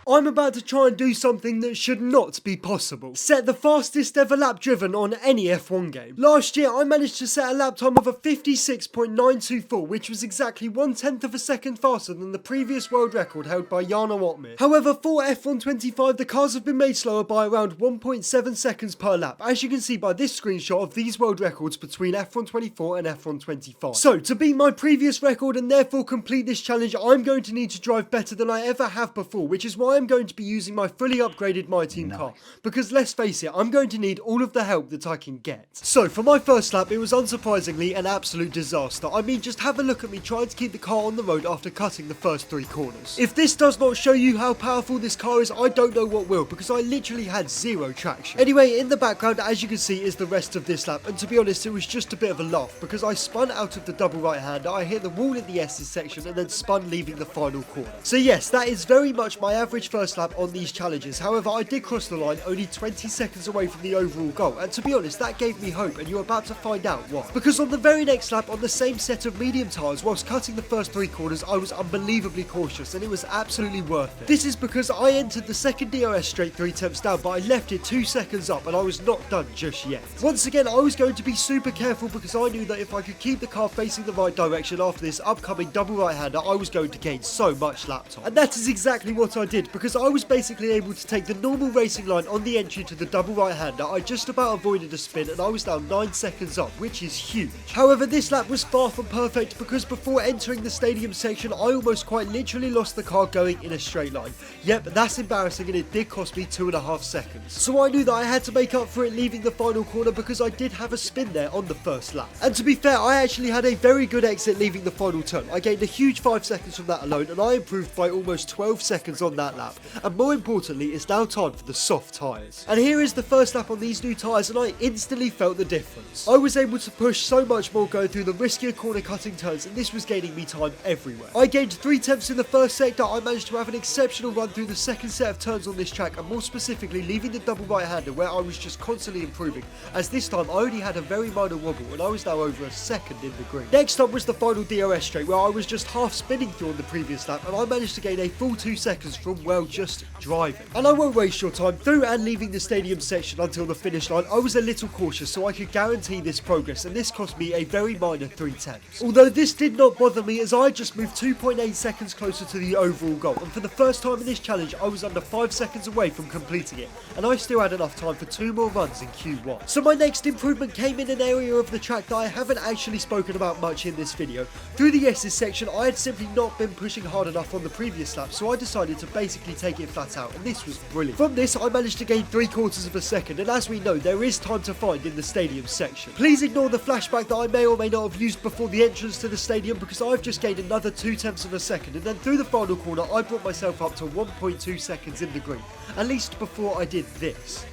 I'm about to try and do something that should not be possible. Set the fastest ever lap driven on any F1 game. Last year I managed to set a lap time of a 56.924, which was exactly 1/10 of a second faster than the previous world record held by Jarno Opmeer. However, for F1 25 the cars have been made slower by around 1.7 seconds per lap, as you can see by this screenshot of these world records between F1 24 and F1 25. So to beat my previous record and therefore complete this challenge, I'm going to need to drive better than I ever have before, which is why I'm going to be using my fully upgraded My Team car, because let's face it, I'm going to need all of the help that I can get. So for my first lap, it was unsurprisingly an absolute disaster. I mean, just have a look at me trying to keep the car on the road after cutting the first 3 corners. If this does not show you how powerful this car is, I don't know what will, because I literally had zero traction. Anyway, in the background, as you can see, is the rest of this lap, and to be honest, it was just a bit of a laugh, because I spun out of the double right-hander, I hit the wall in the S's section, and then spun leaving the final corner. So yes, that is very much my average first lap on these challenges. However, I did cross the line only 20 seconds away from the overall goal, and to be honest, that gave me hope, and you're about to find out why. Because on the very next lap, on the same set of medium tyres, whilst cutting the first 3 corners, I was unbelievably cautious, and it was absolutely worth it. This is because I entered the second DRS straight 3/10 down, but I left it 2 seconds up, and I was not done just yet. Once again, I was going to be super careful, because I knew that if I could keep the car facing the right direction after this upcoming double right-hander, I was going to gain so much lap time. And that is exactly what I did, because I was basically able to take the normal racing line on the entry to the double right-hander. I just about avoided a spin, and I was now 9 seconds up, which is huge. However, this lap was far from perfect, because before entering the stadium section, I almost quite literally lost the car going in a straight line. Yep, that's embarrassing, and it did cost me 2.5 seconds. So I knew that I had to make up for it leaving the final corner, because I did have a spin there on the first lap. And to be fair, I actually had a very good exit leaving the final turn. I gained a huge 5 seconds from that alone, and I improved by almost 12 seconds on that lap. And more importantly, it's now time for the soft tyres. And here is the first lap on these new tyres, and I instantly felt the difference. I was able to push so much more going through the riskier corner cutting turns, and this was gaining me time everywhere. I gained 3/10 in the first sector. I managed to have an exceptional run through the second set of turns on this track, and more specifically leaving the double right-hander, where I was just constantly improving, as this time I only had a very minor wobble, and I was now over a second in the green. Next up was the final DRS straight, where I was just half spinning through on the previous lap, and I managed to gain a full 2 seconds from, well, just driving. And I won't waste your time. Through and leaving the stadium section until the finish line, I was a little cautious so I could guarantee this progress, and this cost me a very minor 3/10. Although this did not bother me, as I just moved 2.8 seconds closer to the overall goal, and for the first time in this challenge I was under 5 seconds away from completing it, and I still had enough time for 2 more runs in Q1. So my next improvement came in an area of the track that I haven't actually spoken about much in this video. Through the S's section, I had simply not been pushing hard enough on the previous lap, so I decided to basically take it flat out, and this was brilliant. From this, I managed to gain 3/4 of a second, and as we know, there is time to find in the stadium section. Please ignore the flashback that I may or may not have used before the entrance to the stadium, because I've just gained another 2/10 of a second, and then through the final corner, I brought myself up to 1.2 seconds in the green, at least before I did this.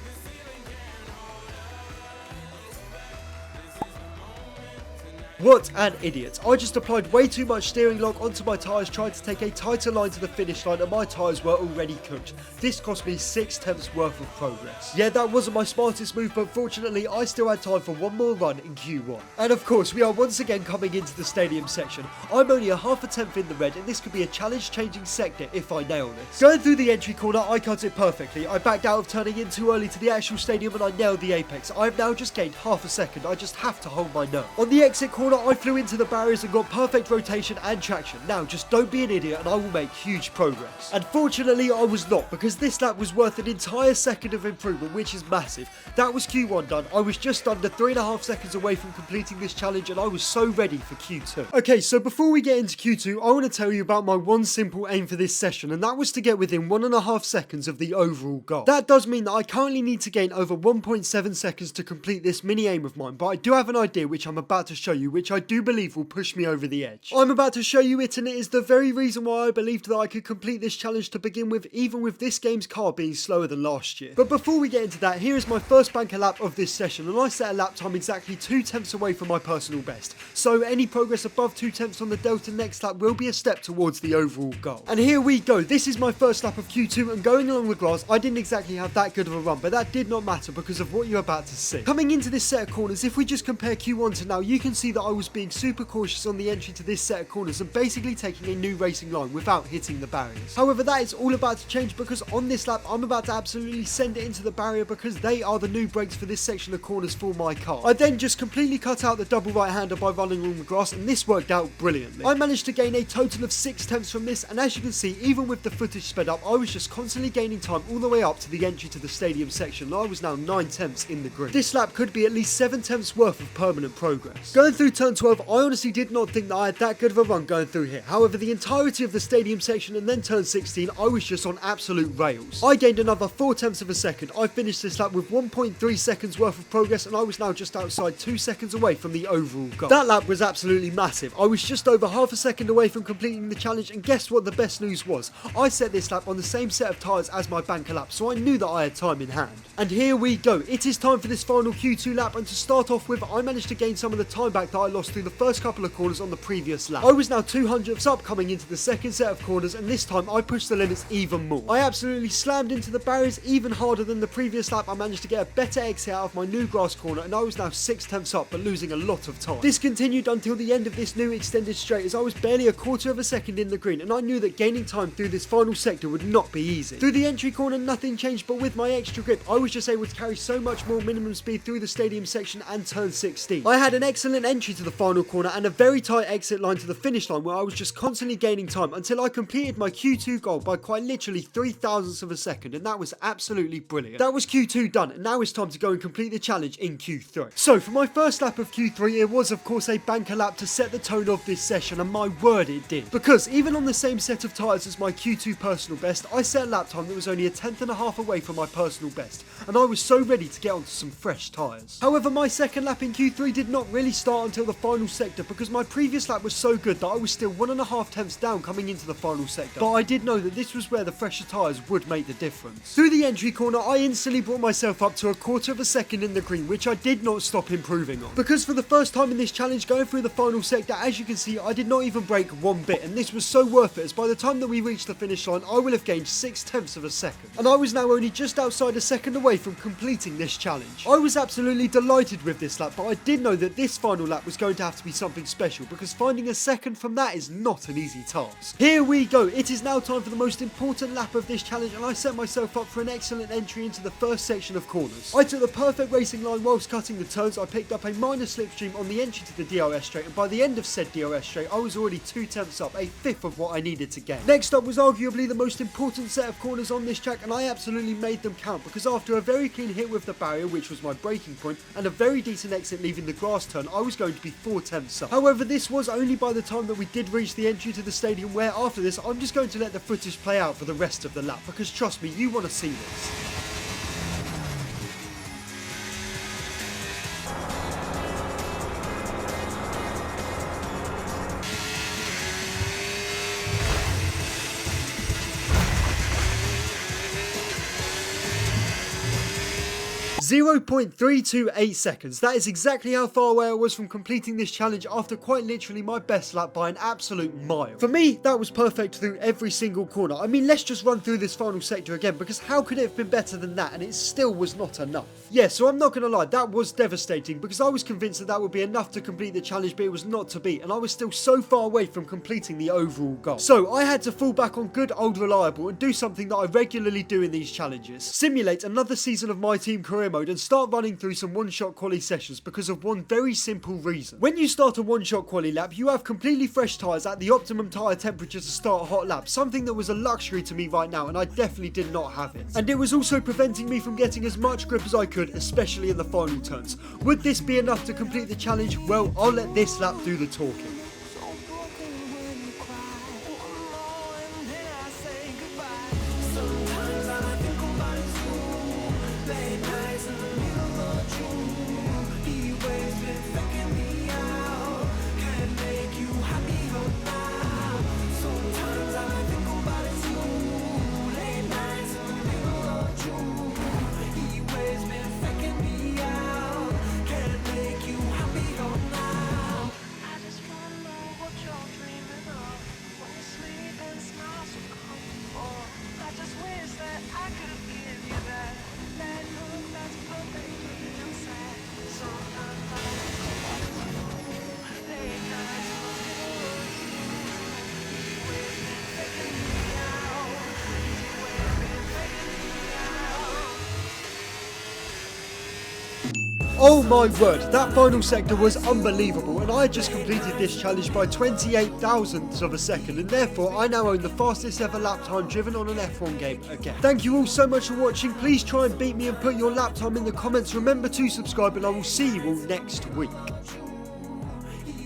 What an idiot. I just applied way too much steering lock onto my tyres trying to take a tighter line to the finish line, and my tyres were already cooked. This cost me 6/10 worth of progress. Yeah, that wasn't my smartest move, but fortunately I still had time for one more run in Q1. And of course, we are once again coming into the stadium section. I'm only a 1/2 tenth in the red, and this could be a challenge changing sector if I nail this. Going through the entry corner, I cut it perfectly. I backed out of turning in too early to the actual stadium, and I nailed the apex. I've now just gained 1/2 second. I just have to hold my nerve. On the exit corner, I flew into the barriers and got perfect rotation and traction. Now just don't be an idiot and I will make huge progress. And fortunately I was not, because this lap was worth an entire second of improvement, which is massive. That was Q1 done. I was just under 3.5 seconds away from completing this challenge, and I was so ready for Q2. Okay, so before we get into Q2, I want to tell you about my one simple aim for this session, and that was to get within 1.5 seconds of the overall goal. That does mean that I currently need to gain over 1.7 seconds to complete this mini aim of mine, but I do have an idea which I'm about to show you, which I do believe will push me over the edge. I'm about to show you it, and it is the very reason why I believed that I could complete this challenge to begin with, even with this game's car being slower than last year. But before we get into that, here is my first banker lap of this session, and I set a lap time exactly 2/10 away from my personal best. So any progress above 2/10 on the delta next lap will be a step towards the overall goal. And here we go. This is my first lap of Q2, and going along the grass, I didn't exactly have that good of a run, but that did not matter because of what you're about to see. Coming into this set of corners, if we just compare Q1 to now, you can see that I was being super cautious on the entry to this set of corners and basically taking a new racing line without hitting the barriers. However, that is all about to change because on this lap I'm about to absolutely send it into the barrier because they are the new brakes for this section of corners for my car. I then just completely cut out the double right-hander by running along the grass, and this worked out brilliantly. I managed to gain a total of 6 tenths from this, and as you can see, even with the footage sped up, I was just constantly gaining time all the way up to the entry to the stadium section, and I was now 9 tenths in the grid. This lap could be at least 7 tenths worth of permanent progress. Going through turn 12, I honestly did not think that I had that good of a run going through here. However, the entirety of the stadium section and then turn 16, I was just on absolute rails. I gained another 4 tenths of a second. I finished this lap with 1.3 seconds worth of progress, and I was now just outside 2 seconds away from the overall goal. That lap was absolutely massive. I was just over half a second away from completing the challenge, and guess what the best news was? I set this lap on the same set of tyres as my banker lap, so I knew that I had time in hand. And here we go. It is time for this final Q2 lap, and to start off with, I managed to gain some of the time back that I lost through the first couple of corners on the previous lap. I was now 200ths up coming into the second set of corners, and this time I pushed the limits even more. I absolutely slammed into the barriers even harder than the previous lap. I managed to get a better exit out of my new grass corner, and I was now 6 tenths up but losing a lot of time. This continued until the end of this new extended straight as I was barely a quarter of a second in the green, and I knew that gaining time through this final sector would not be easy. Through the entry corner nothing changed, but with my extra grip I was just able to carry so much more minimum speed through the stadium section and turn 16. I had an excellent entry to the final corner and a very tight exit line to the finish line where I was just constantly gaining time until I completed my Q2 goal by quite literally 0.003 of a second, and that was absolutely brilliant. That was Q2 done, and now it's time to go and complete the challenge in Q3. So for my first lap of Q3, it was of course a banker lap to set the tone of this session, and my word it did. Because even on the same set of tyres as my Q2 personal best, I set a lap time that was only a 10.5 away from my personal best, and I was so ready to get onto some fresh tyres. However, my second lap in Q3 did not really start until the final sector because my previous lap was so good that I was still 1.5 tenths down coming into the final sector, but I did know that this was where the fresher tyres would make the difference. Through the entry corner, I instantly brought myself up to a quarter of a second in the green, which I did not stop improving on. Because for the first time in this challenge, going through the final sector, as you can see, I did not even break one bit, and this was so worth it as by the time that we reached the finish line, I will have gained 6 tenths of a second. And I was now only just outside a second away from completing this challenge. I was absolutely delighted with this lap, but I did know that this final lap was going to have to be something special because finding a second from that is not an easy task. Here we go. It is now time for the most important lap of this challenge, and I set myself up for an excellent entry into the first section of corners. I took the perfect racing line whilst cutting the turns. I picked up a minor slipstream on the entry to the DRS straight, and by the end of said DRS straight, I was already 2 tenths up, a fifth of what I needed to gain. Next up was arguably the most important set of corners on this track, and I absolutely made them count because after a very clean hit with the barrier, which was my braking point, and a very decent exit leaving the grass turn, I was going to be 4 tenths up. However, this was only by the time that we did reach the entry to the stadium, where after this, I'm just going to let the footage play out for the rest of the lap because trust me, you want to see this. 0.328 seconds. That is exactly how far away I was from completing this challenge after quite literally my best lap by an absolute mile. For me, that was perfect through every single corner. I mean, let's just run through this final sector again because how could it have been better than that? And it still was not enough. Yeah, so I'm not going to lie, that was devastating because I was convinced that that would be enough to complete the challenge, but it was not to be, and I was still so far away from completing the overall goal. So I had to fall back on good old reliable and do something that I regularly do in these challenges. Simulate another season of my team career mode and start running through some one-shot quali sessions because of one very simple reason. When you start a one-shot quali lap, you have completely fresh tyres at the optimum tyre temperature to start a hot lap, something that was a luxury to me right now, and I definitely did not have it. And it was also preventing me from getting as much grip as I could, especially in the final turns. Would this be enough to complete the challenge? Well, I'll let this lap do the talking. Oh my word, that final sector was unbelievable, and I had just completed this challenge by 28 thousandths of a second, and therefore I now own the fastest ever lap time driven on an F1 game again. Thank you all so much for watching. Please try and beat me and put your lap time in the comments. Remember to subscribe, and I will see you all next week.